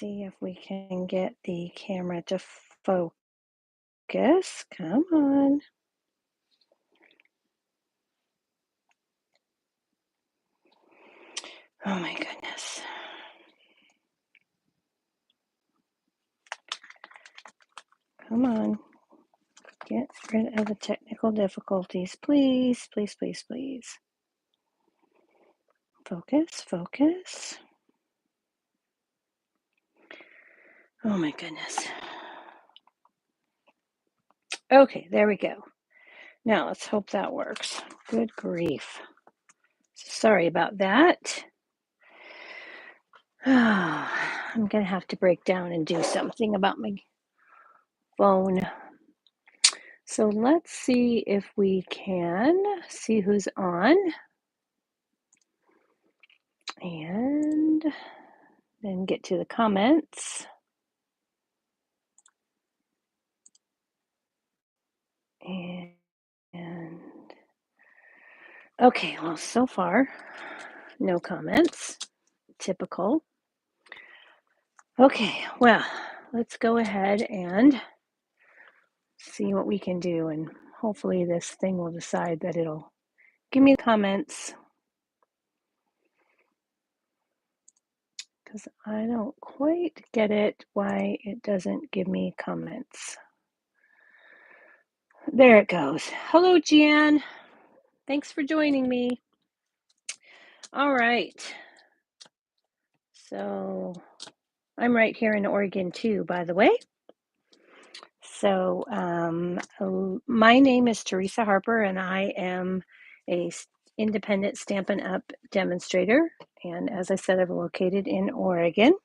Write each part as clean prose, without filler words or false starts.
see if we can get the camera to focus. Come on. Oh my goodness. Come on. Get rid of the technical difficulties, please, please, please, please. Focus, focus. Oh my goodness. Okay, there we go. Now let's hope that works. Good grief. Sorry about that. I'm going to have to break down and do something about my phone. So let's see if we can see who's on. And then get to the comments. And okay, well, so far, no comments. Typical. Okay, well, let's go ahead and see what we can do. And hopefully this thing will decide that it'll give me comments. Because I don't quite get it why it doesn't give me comments. There it goes. Hello, Jan. Thanks for joining me. All right. So I'm right here in Oregon too, by the way. So my name is Teresa Harper, and I am a independent Stampin' Up demonstrator. And as I said, I'm located in Oregon,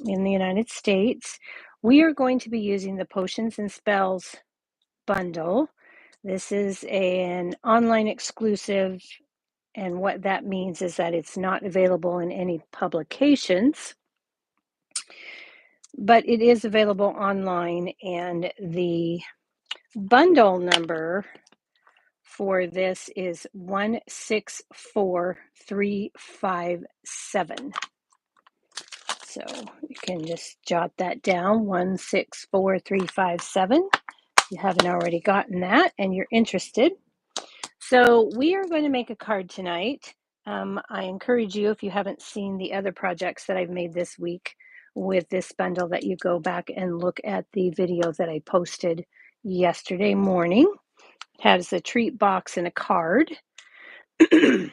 in the United States. We are going to be using the Potions and Spells bundle. This is an online exclusive, and what that means is that it's not available in any publications, but it is available online, and the bundle number for this is 164357. So you can just jot that down, 164357. You haven't already gotten that and you're interested. So we are going to make a card tonight. I encourage you, if you haven't seen the other projects that I've made this week with this bundle, that you go back and look at the video that I posted yesterday morning. It has a treat box and a card. And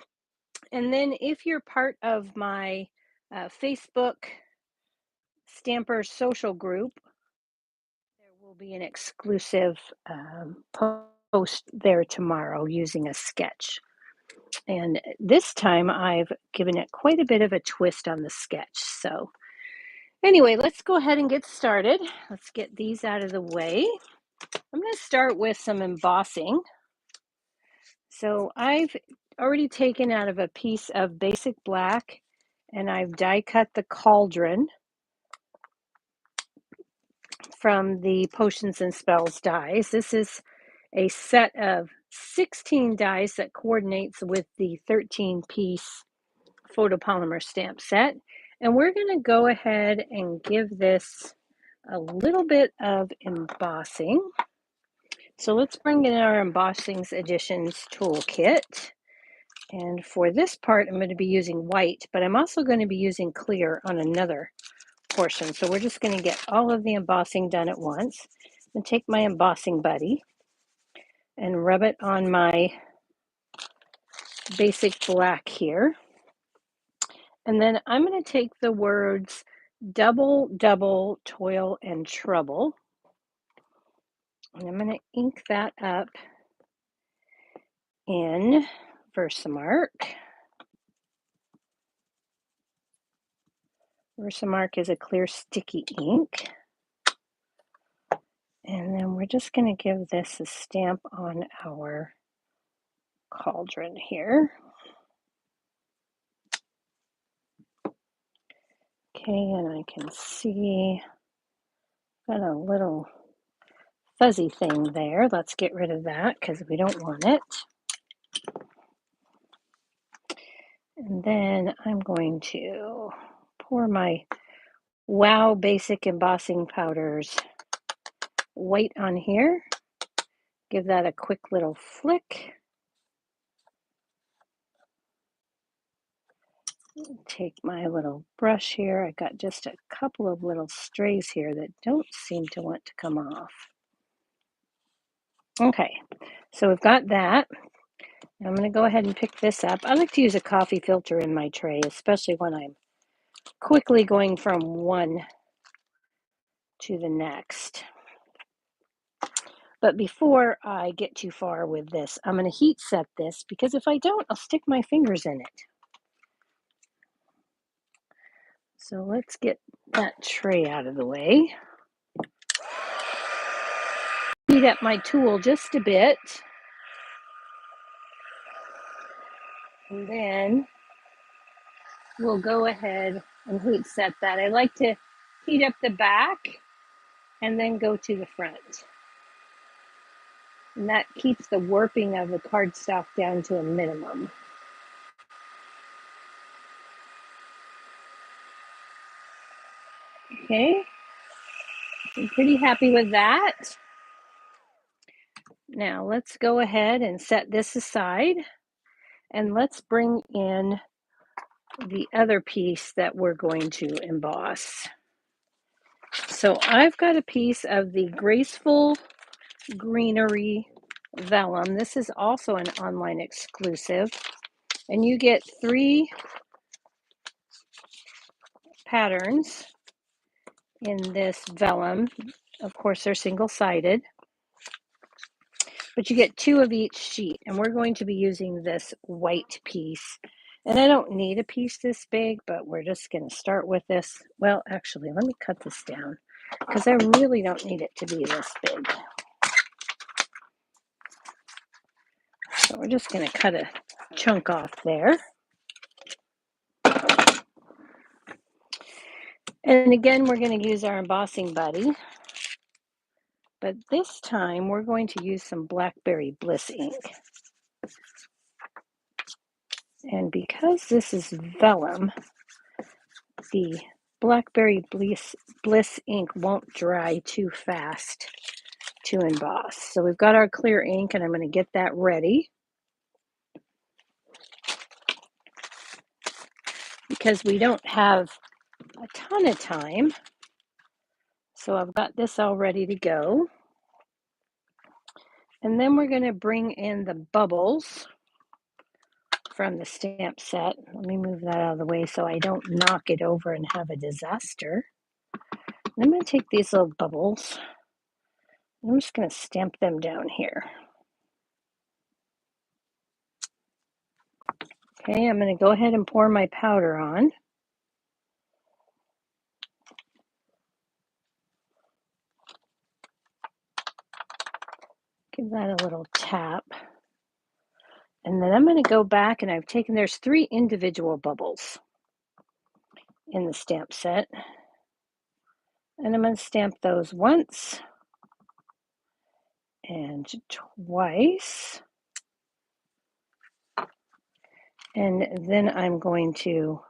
then if you're part of my Facebook Stamper social group, there will be an exclusive post there tomorrow using a sketch. And this time I've given it quite a bit of a twist on the sketch. So anyway, let's go ahead and get started. Let's get these out of the way. I'm going to start with some embossing. So I've already taken out of a piece of basic black, and I've die cut the cauldron from the Potions and Spells dies. This is a set of 16 dies that coordinates with the 13-piece photopolymer stamp set. And we're going to go ahead and give this a little bit of embossing. So let's bring in our Embossings Editions toolkit. And for this part, I'm going to be using white, but I'm also going to be using clear on another portion. So we're just going to get all of the embossing done at once. And take my embossing buddy and rub it on my basic black here. And then I'm going to take the words double, double, toil, and trouble. And I'm going to ink that up in Versamark. Versamark is a clear sticky ink. And then we're just going to give this a stamp on our cauldron here. Okay, and I can see got a little fuzzy thing there. Let's get rid of that because we don't want it. And then I'm going to pour my Wow Basic Embossing Powders white on here. Give that a quick little flick. Take my little brush here. I got just a couple of little strays here that don't seem to want to come off. Okay, so we've got that. I'm going to go ahead and pick this up. I like to use a coffee filter in my tray, especially when I'm quickly going from one to the next. But before I get too far with this, I'm going to heat set this because if I don't, I'll stick my fingers in it. So let's get that tray out of the way. Heat up my tool just a bit. And then we'll go ahead and heat set that. I like to heat up the back and then go to the front. And that keeps the warping of the cardstock down to a minimum. Okay, I'm pretty happy with that. Now let's go ahead and set this aside and let's bring in the other piece that we're going to emboss. So I've got a piece of the Graceful Greenery Vellum. This is also an online exclusive, and you get 3 patterns in this vellum. Of course, they're single-sided, but you get 2 of each sheet, and we're going to be using this white piece. And I don't need a piece this big, but we're just going to start with this. Well, actually, let me cut this down because I really don't need it to be this big. So we're just going to cut a chunk off there. And again, we're going to use our embossing buddy. But this time, we're going to use some Blackberry Bliss ink. And because this is vellum, the Blackberry Bliss ink won't dry too fast to emboss. So we've got our clear ink, and I'm going to get that ready. Because we don't have a ton of time. So I've got this all ready to go. And then we're going to bring in the bubbles from the stamp set. Let me move that out of the way so I don't knock it over and have a disaster. I'm going to take these little bubbles. I'm just going to stamp them down here. Okay, I'm going to go ahead and pour my powder on. Give that a little tap. And then I'm going to go back and there's 3 individual bubbles in the stamp set. And I'm going to stamp those once and twice. And then I'm going to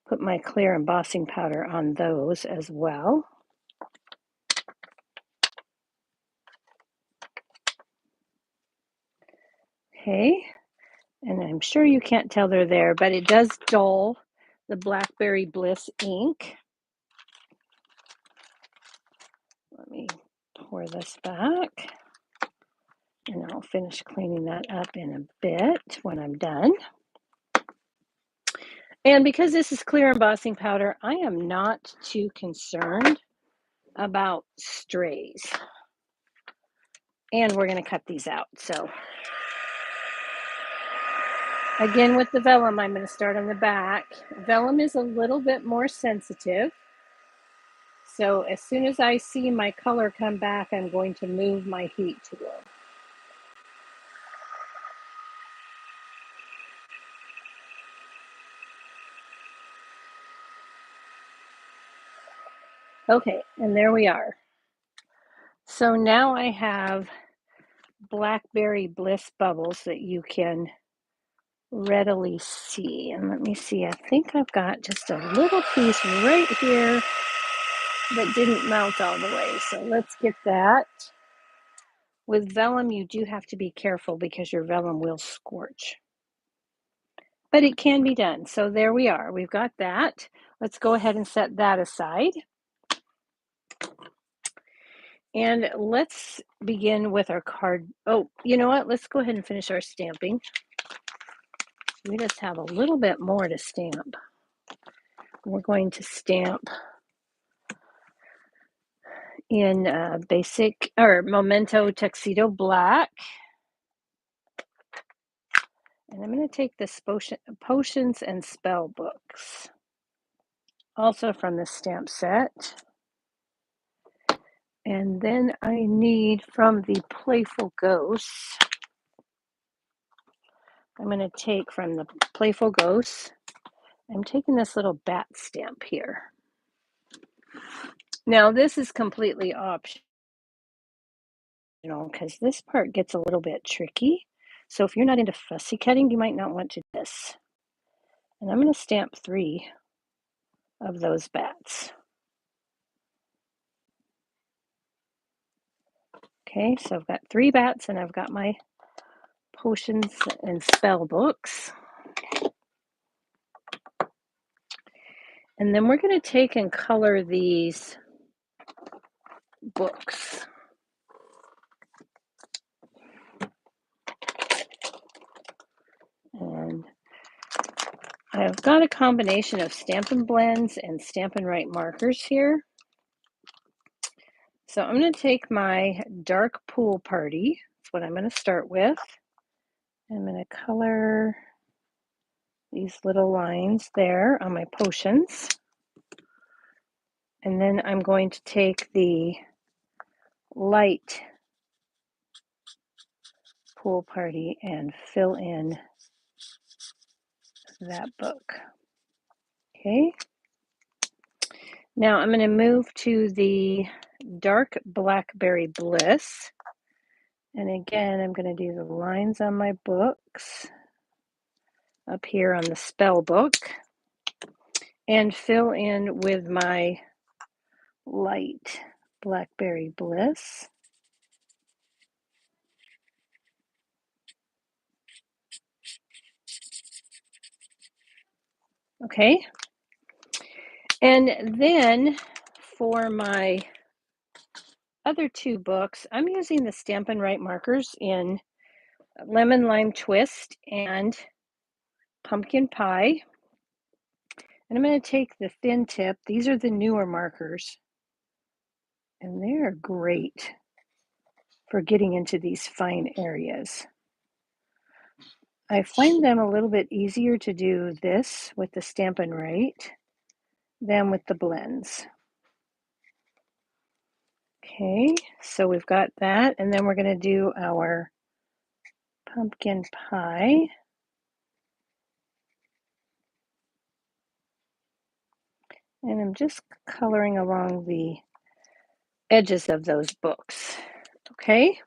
put my clear embossing powder on those as well. Okay, and I'm sure you can't tell they're there, but it does dull the Blackberry Bliss ink. Let me pour this back, and I'll finish cleaning that up in a bit when I'm done. And because this is clear embossing powder, I am not too concerned about strays. And we're going to cut these out. So again, with the vellum, I'm going to start on the back. Vellum is a little bit more sensitive. So as soon as I see my color come back, I'm going to move my heat tool. Okay, and there we are. So now I have Blackberry Bliss bubbles that you can readily see. And let me see, I think I've got just a little piece right here that didn't melt all the way. So let's get that. With vellum, you do have to be careful because your vellum will scorch. But it can be done. So there we are. We've got that. Let's go ahead and set that aside. And let's begin with our card. Oh, you know what? Let's go ahead and finish our stamping. We just have a little bit more to stamp. We're going to stamp in basic or Memento Tuxedo Black. And I'm going to take this Potions and Spell books, also from the stamp set. And then I need from the Playful Ghosts, I'm going to take from the Playful Ghosts, I'm taking this little bat stamp here. Now this is completely optional because this part gets a little bit tricky. So if you're not into fussy cutting, you might not want to do this. And I'm going to stamp 3 of those bats. Okay, so I've got 3 bats and I've got my Potions and Spell books. And then we're going to take and color these books. And I've got a combination of Stampin' Blends and Stampin' Write markers here. So I'm going to take my Dark Pool Party. That's what I'm going to start with. I'm going to color these little lines there on my potions. And then I'm going to take the light Pool Party and fill in that book. Okay. Now I'm going to move to the Dark Blackberry Bliss. And again, I'm going to do the lines on my books up here on the spell book and fill in with my light Blackberry Bliss. Okay. And then for my other 2 books, I'm using the Stampin' Write markers in Lemon Lime Twist and Pumpkin Pie. And I'm going to take the thin tip. These are the newer markers. And they're great for getting into these fine areas. I find them a little bit easier to do this with the Stampin' Write than with the blends. Okay, so we've got that, and then we're going to do our pumpkin pie. And I'm just coloring along the edges of those books. Okay,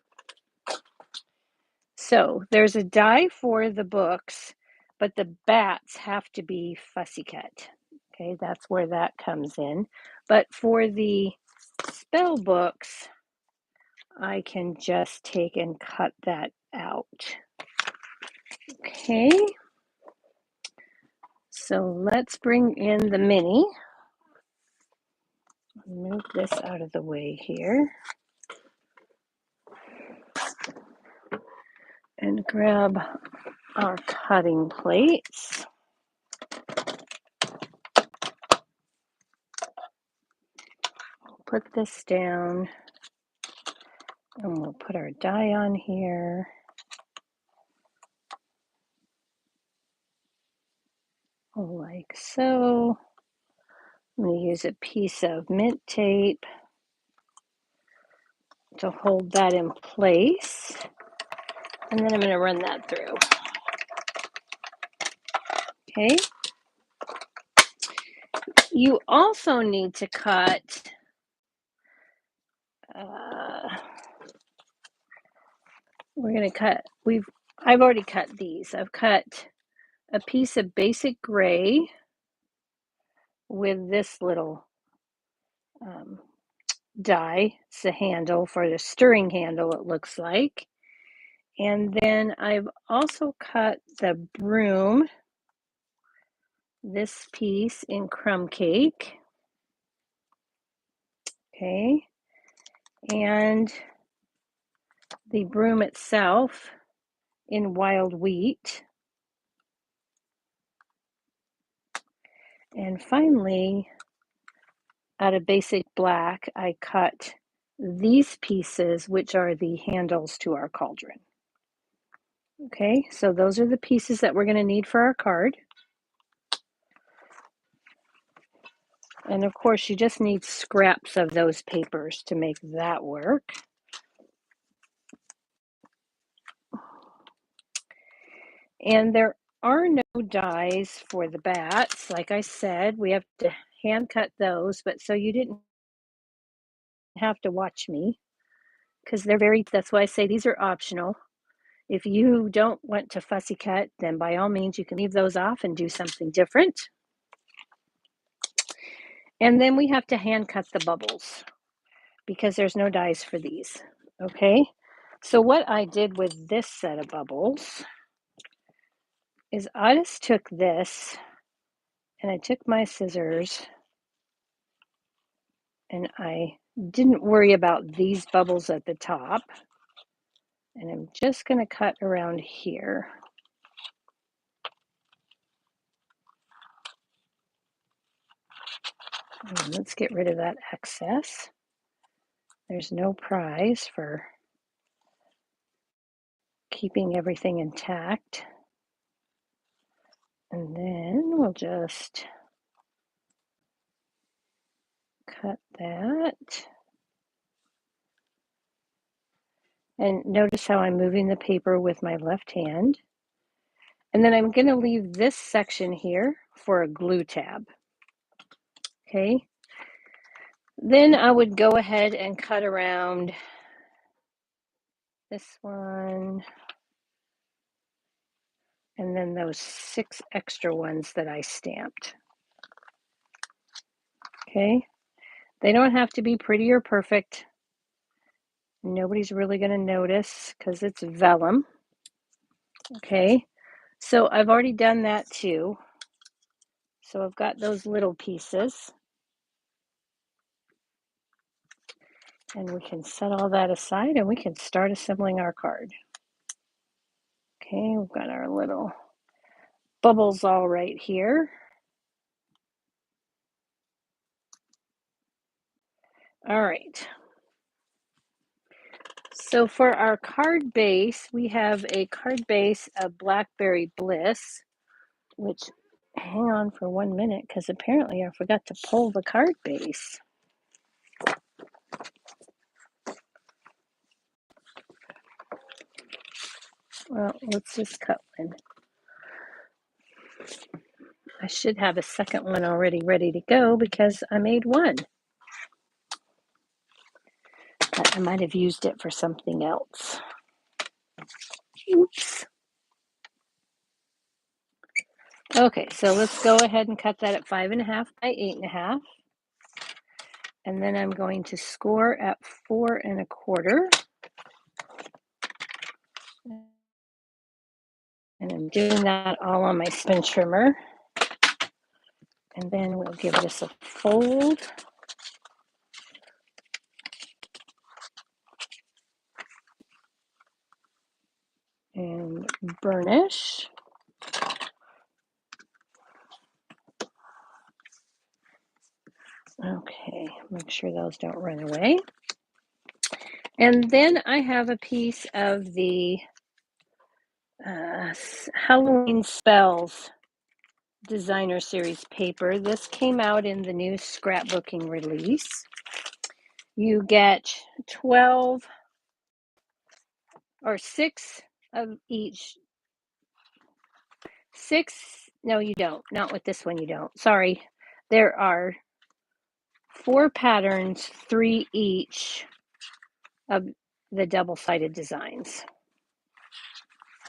so there's a die for the books, but the bats have to be fussy cut. Okay, that's where that comes in. But for the spell books, I can just take and cut that out. Okay, so let's bring in the mini. Move this out of the way here. And grab our cutting plates. Put this down and we'll put our die on here. Like so. I'm going to use a piece of mint tape to hold that in place. And then I'm going to run that through. Okay. You also need to cut we're going to cut I've already cut these. I've cut a piece of basic gray with this little die. It's the handle for the stirring handle, it looks like. And then I've also cut the broom, this piece in crumb cake. Okay. And the broom itself in wild wheat. And finally, out of basic black, I cut these pieces, which are the handles to our cauldron. Okay, so those are the pieces that we're going to need for our card. And of course, you just need scraps of those papers to make that work. And there are no dies for the bats. Like I said, we have to hand cut those, but so you didn't have to watch me because that's why I say these are optional. If you don't want to fussy cut, then by all means, you can leave those off and do something different. And then we have to hand cut the bubbles because there's no dies for these. Okay, so what I did with this set of bubbles is I just took this and I took my scissors and I didn't worry about these bubbles at the top. And I'm just going to cut around here. And let's get rid of that excess. There's no prize for keeping everything intact. And then we'll just cut that. And notice how I'm moving the paper with my left hand. And then I'm going to leave this section here for a glue tab. Okay. Then I would go ahead and cut around this one. And then those 6 extra ones that I stamped. Okay. They don't have to be pretty or perfect. Nobody's really going to notice because it's vellum. Okay. So I've already done that too. So I've got those little pieces. And we can set all that aside and we can start assembling our card. Okay, we've got our little bubbles all right here. All right. So for our card base, we have a card base of Blackberry Bliss, which, hang on for 1 minute, because apparently I forgot to pull the card base. Well, let's just cut one. I should have a second one already ready to go because I made one. But I might have used it for something else. Oops. Okay, so let's go ahead and cut that at 5.5 by 8.5. And then I'm going to score at 4.25. And I'm doing that all on my spin trimmer. And then we'll give this a fold. And burnish. Okay, make sure those don't run away. And then I have a piece of the Halloween Spells Designer Series paper. This came out in the new scrapbooking release. You get 12 or 6 of each. 6, no, you don't. Not with this one, you don't. Sorry. There are 4 patterns, 3 each of the double-sided designs.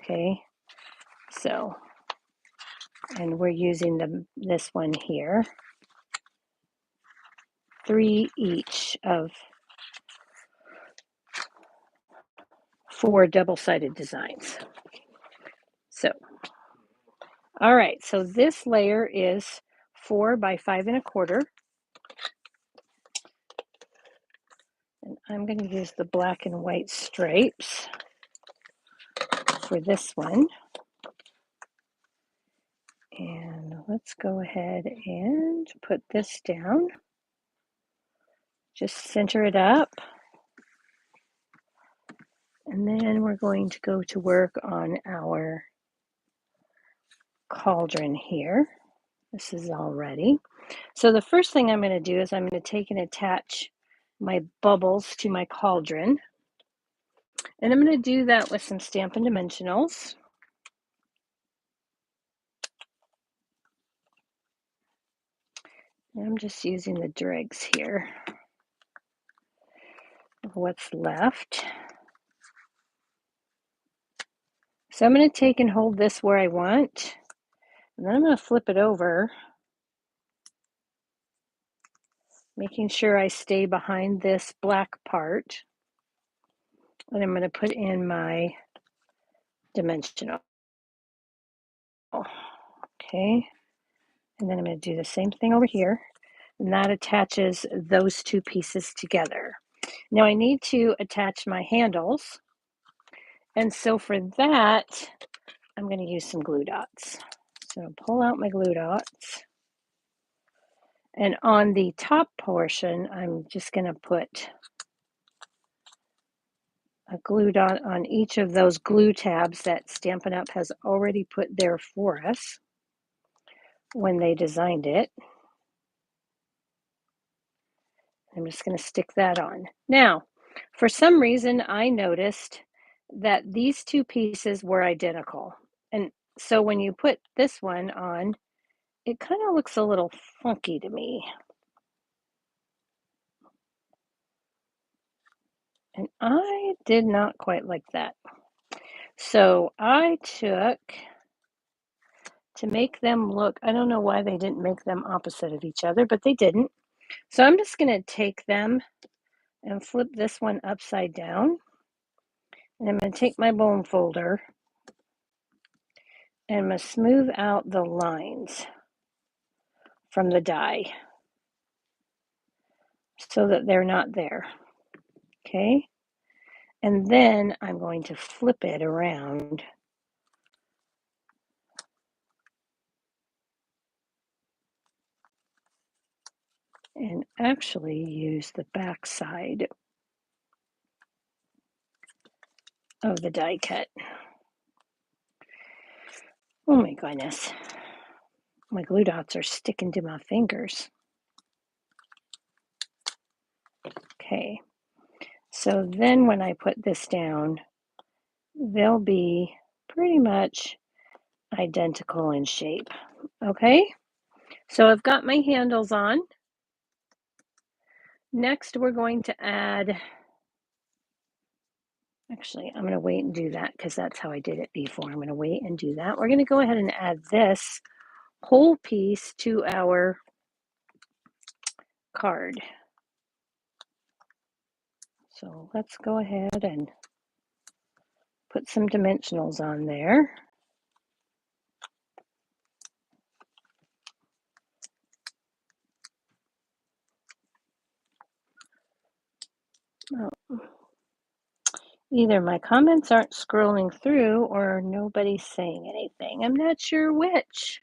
Okay, so And we're using this one here, 3 each of 4 double-sided designs. So, all right, so this layer is 4 by 5 1/4. And I'm going to use the black and white stripes for this one. And let's go ahead and put this down. Just center it up. And then we're going to go to work on our cauldron here. This is all ready. So the first thing I'm going to do is I'm going to take and attach my bubbles to my cauldron. And I'm going to do that with some Stampin' Dimensionals. And I'm just using the dregs here of what's left. So I'm going to take and hold this where I want. And then I'm going to flip it over, making sure I stay behind this black part. And I'm going to put in my dimensional. Okay. And then I'm going to do the same thing over here. And that attaches those 2 pieces together. Now I need to attach my handles. And so for that, I'm going to use some glue dots. So pull out my glue dots. And on the top portion, I'm just going to put a glue dot on each of those glue tabs that Stampin' Up! Has already put there for us when they designed it. I'm just going to stick that on. Now, for some reason, I noticed that these 2 pieces were identical. And so when you put this one on, it kind of looks a little funky to me. And I did not quite like that. So I took, to make them look, I don't know why they didn't make them opposite of each other, but they didn't. So I'm just going to take them and flip this one upside down. And I'm going to take my bone folder and I'm going to smooth out the lines from the die so that they're not there. Okay. And then I'm going to flip it around and actually use the back side of the die cut. Oh my goodness. My glue dots are sticking to my fingers. Okay. So then when I put this down, they'll be pretty much identical in shape. Okay. So I've got my handles on. Next, we're going to add, actually, I'm going to wait and do that because that's how I did it before. I'm going to wait and do that. We're going to go ahead and add this whole piece to our card. So let's go ahead and put some dimensionals on there. Oh. Either my comments aren't scrolling through or nobody's saying anything. I'm not sure which.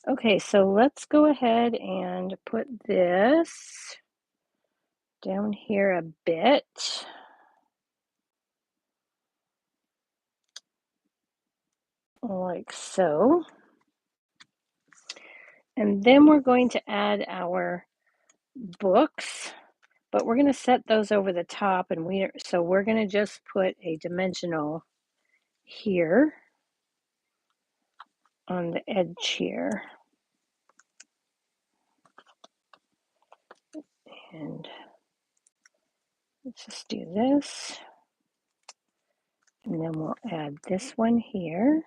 Okay, so let's go ahead and put this down here a bit. Like so. And then we're going to add our books, but we're going to set those over the top, and we're going to just put a dimensional here on the edge here. And let's just do this. And then we'll add this one here.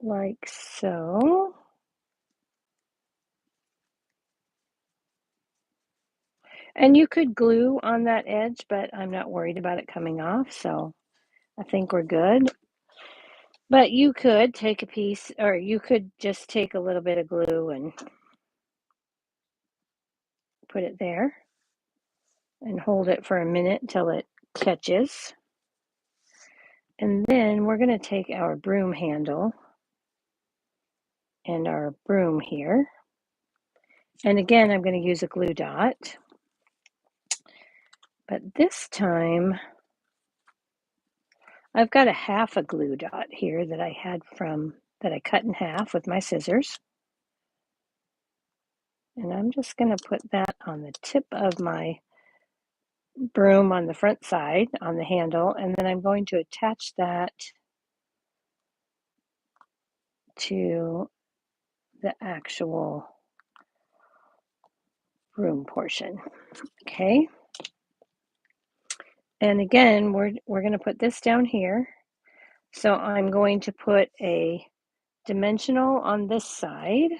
like so. And you could glue on that edge, but I'm not worried about it coming off, so I think we're good. But you could take a piece, or you could just take a little bit of glue and put it there and hold it for a minute until it catches. And then we're going to take our broom handle and our broom here. And again, I'm going to use a glue dot. But this time, I've got a half a glue dot here that I had that I cut in half with my scissors. And I'm just going to put that on the tip of my broom on the front side on the handle, and then I'm going to attach that to the actual broom portion. Okay. And again, we're going to put this down here. So I'm going to put a dimensional on this side.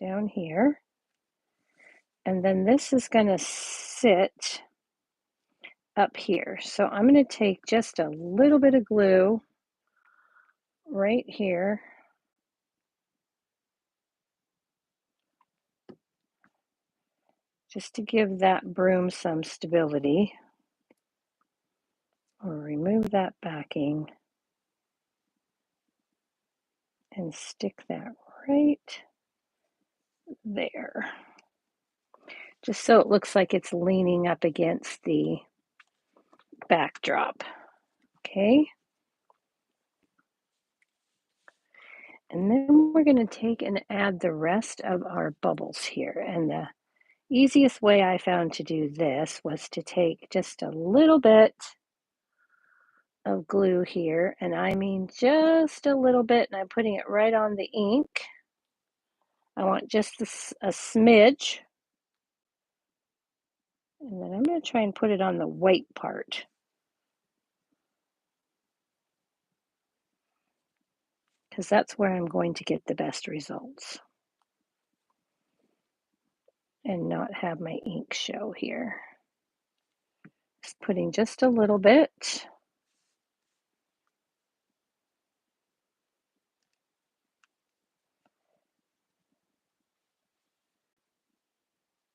Down here. And then this is going to sit up here. So I'm going to take just a little bit of glue right here. Just to give that broom some stability. I'll remove that backing and stick that right there. Just so it looks like it's leaning up against the backdrop. Okay. And then we're going to take and add the rest of our bubbles here. And the easiest way I found to do this was to take just a little bit of glue here, and I mean just a little bit, and I'm putting it right on the ink. I want just a smidge, and then I'm going to try and put it on the white part. Because that's where I'm going to get the best results and not have my ink show here. Just putting just a little bit.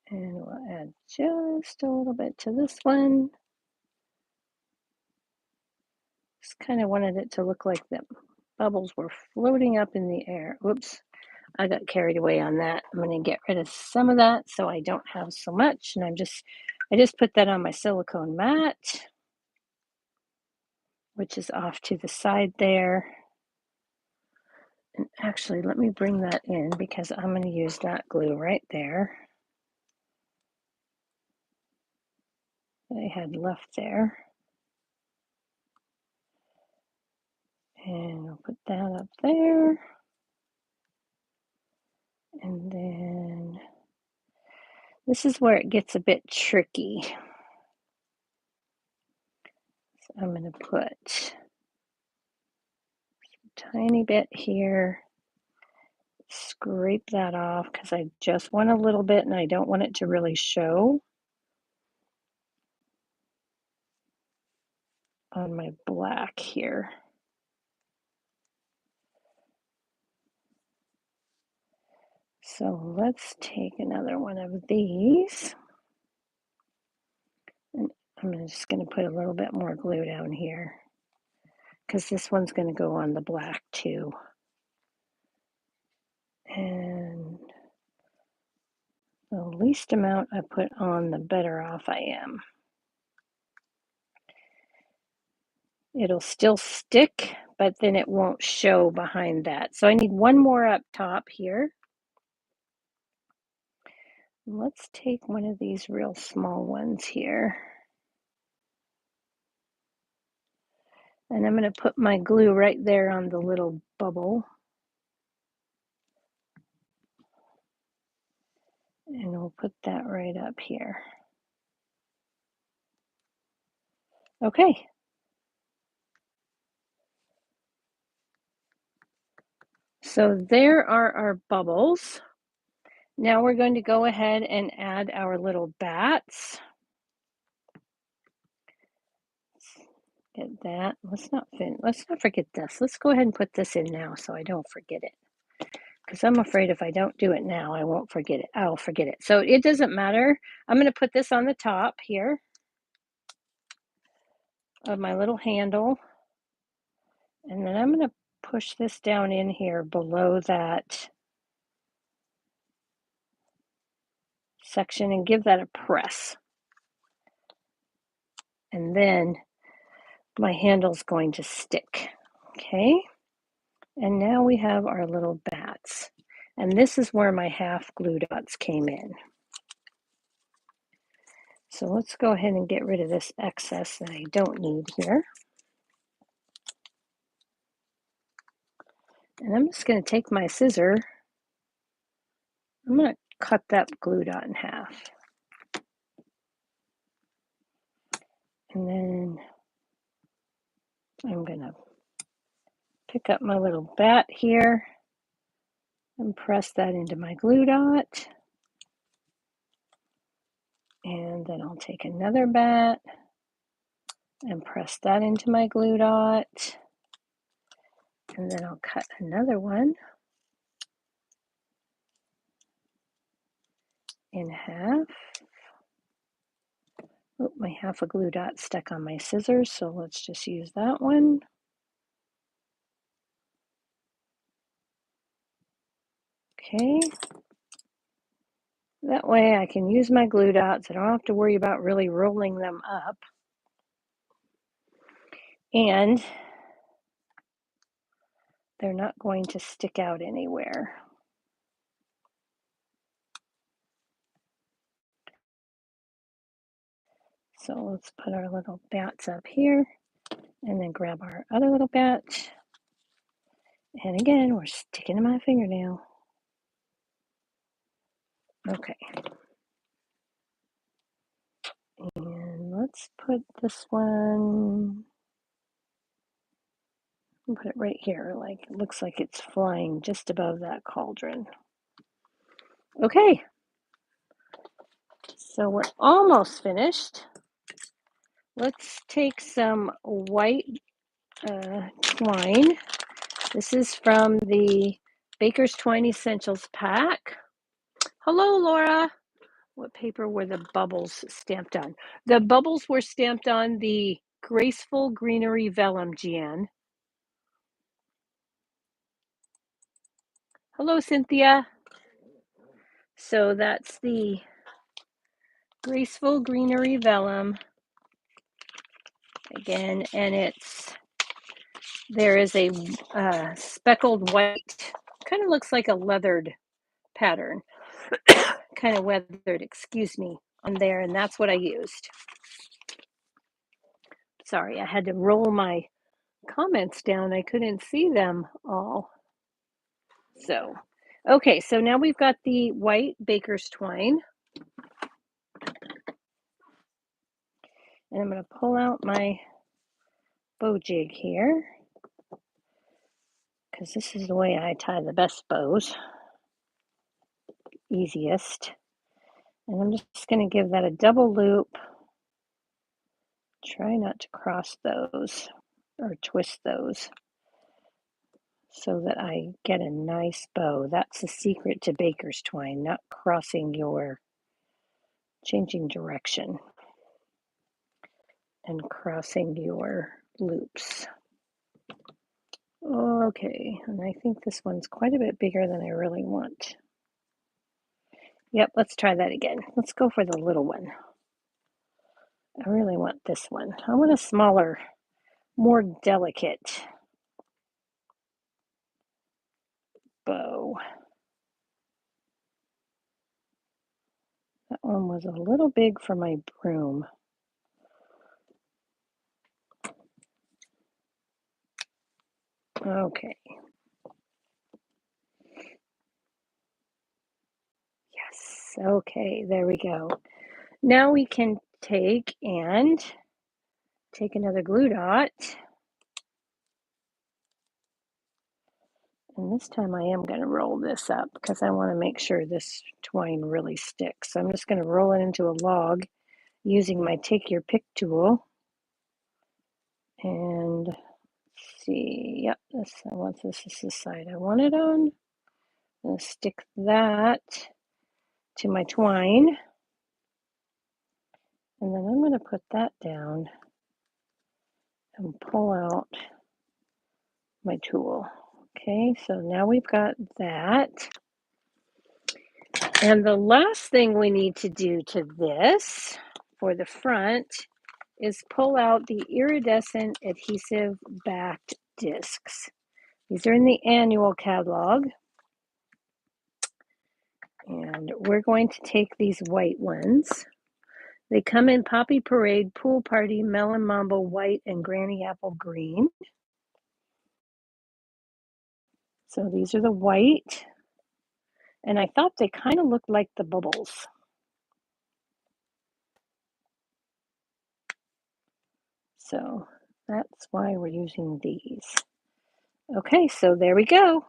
And we'll add just a little bit to this one. Just kind of wanted it to look like the bubbles were floating up in the air. Whoops, I got carried away on that. I'm going to get rid of some of that so I don't have so much. And I just put that on my silicone mat, which is off to the side there. And actually, let me bring that in because I'm going to use that glue right there that I had left there. And I'll put that up there. And then this is where it gets a bit tricky. So I'm going to put a tiny bit here. Scrape that off because I just want a little bit and I don't want it to really show on my black here. So let's take another one of these. And I'm just going to put a little bit more glue down here because this one's going to go on the black too. And the least amount I put on, the better off I am. It'll still stick, but then it won't show behind that. So I need one more up top here. Let's take one of these real small ones here. And I'm going to put my glue right there on the little bubble. And we'll put that right up here. Okay. So there are our bubbles. Now we're going to go ahead and add our little bats. Get that. Let's not forget this. Let's go ahead and put this in now so I don't forget it. Because I'm afraid if I don't do it now, I won't forget it. I'll forget it. So it doesn't matter. I'm going to put this on the top here of my little handle. And then I'm going to push this down in here below that section and give that a press. And then my handle's going to stick. Okay. And now we have our little bats. And this is where my half glue dots came in. So let's go ahead and get rid of this excess that I don't need here. And I'm just going to take my scissor. I'm going to cut that glue dot in half. And then I'm going to pick up my little bat here and press that into my glue dot. And then I'll take another bat and press that into my glue dot. And then I'll cut another one in half. Oh, my half a glue dot stuck on my scissors, so let's just use that one. Okay. That way I can use my glue dots. I don't have to worry about really rolling them up. And they're not going to stick out anywhere. So let's put our little bats up here and then grab our other little bat. And again, we're sticking to my fingernail. Okay. And let's put this one, put it right here. Like it looks like it's flying just above that cauldron. Okay. So we're almost finished. Let's take some white twine. This is from the Baker's Twine Essentials pack. Hello, Laura. What paper were the bubbles stamped on? The bubbles were stamped on the Graceful Greenery Vellum, Jan. Hello, Cynthia. So that's the Graceful Greenery Vellum. Again, and there is a speckled white, kind of looks like a leathered pattern, kind of weathered, excuse me, on there, and that's what I used. Sorry, I had to roll my comments down. I couldn't see them all. So, okay, so now we've got the white baker's twine. And I'm going to pull out my bow jig here, because this is the way I tie the best bows, easiest. And I'm just going to give that a double loop. Try not to cross those or twist those so that I get a nice bow. That's the secret to baker's twine, not changing direction and crossing your loops. Okay, and I think this one's quite a bit bigger than I really want. Yep, let's try that again. Let's go for the little one. I really want this one. I want a smaller, more delicate bow. That one was a little big for my broom. Okay. Yes, okay, there we go. Now we can take and Take another glue dot. And this time I am going to roll this up because I want to make sure this twine really sticks. So I'm just going to roll it into a log using my Take Your Pick tool. And see, yep, I want this is the side I want it on. I'm going to stick that to my twine. And then I'm going to put that down and pull out my tool. Okay, so now we've got that. And the last thing we need to do to this for the front is pull out the iridescent adhesive backed discs. These are in the annual catalog. And we're going to take these white ones. They come in Poppy Parade, Pool Party, Melon Mambo White, and Granny Apple Green. So these are the white. And I thought they kind of looked like the bubbles. So that's why we're using these. Okay, so there we go.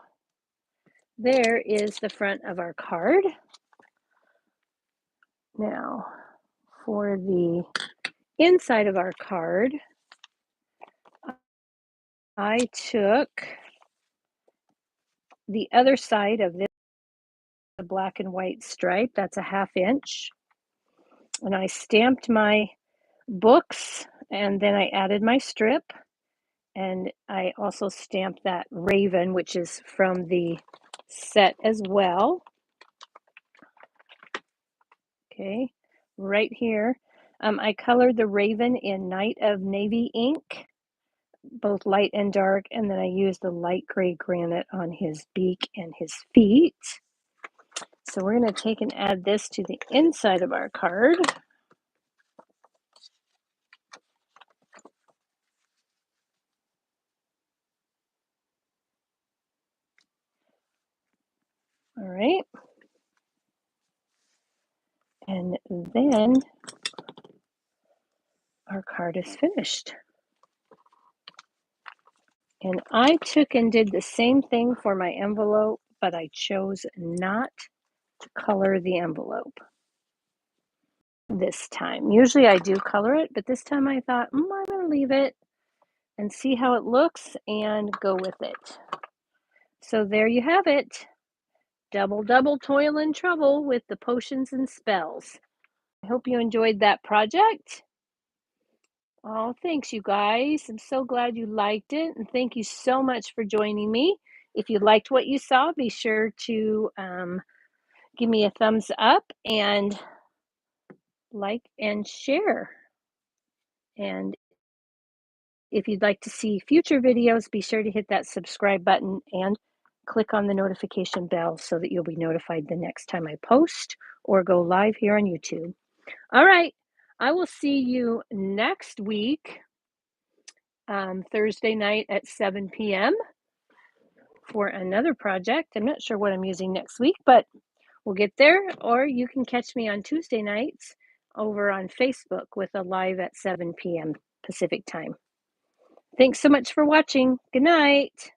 There is the front of our card. Now, for the inside of our card, I took the other side of this, the black and white stripe, that's a 1/2 inch, and I stamped my books, and then I added my strip, and I also stamped that raven, which is from the set as well. Okay, right here. I colored the raven in Night of Navy ink, both light and dark, and then I used the light gray granite on his beak and his feet. So we're going to take and add this to the inside of our card. All right. And then our card is finished. And I took and did the same thing for my envelope, but I chose not to color the envelope this time. Usually I do color it, but this time I thought, I'm going to leave it and see how it looks and go with it. So there you have it. Double, double toil and trouble with the potions and spells. I hope you enjoyed that project. Oh, thanks, you guys. I'm so glad you liked it. And thank you so much for joining me. If you liked what you saw, be sure to give me a thumbs up and like and share. And if you'd like to see future videos, be sure to hit that subscribe button and click on the notification bell so that you'll be notified the next time I post or go live here on YouTube. All right, I will see you next week, Thursday night at 7 p.m. for another project. I'm not sure what I'm using next week, but we'll get there. Or you can catch me on Tuesday nights over on Facebook with a live at 7 p.m. Pacific time. Thanks so much for watching. Good night.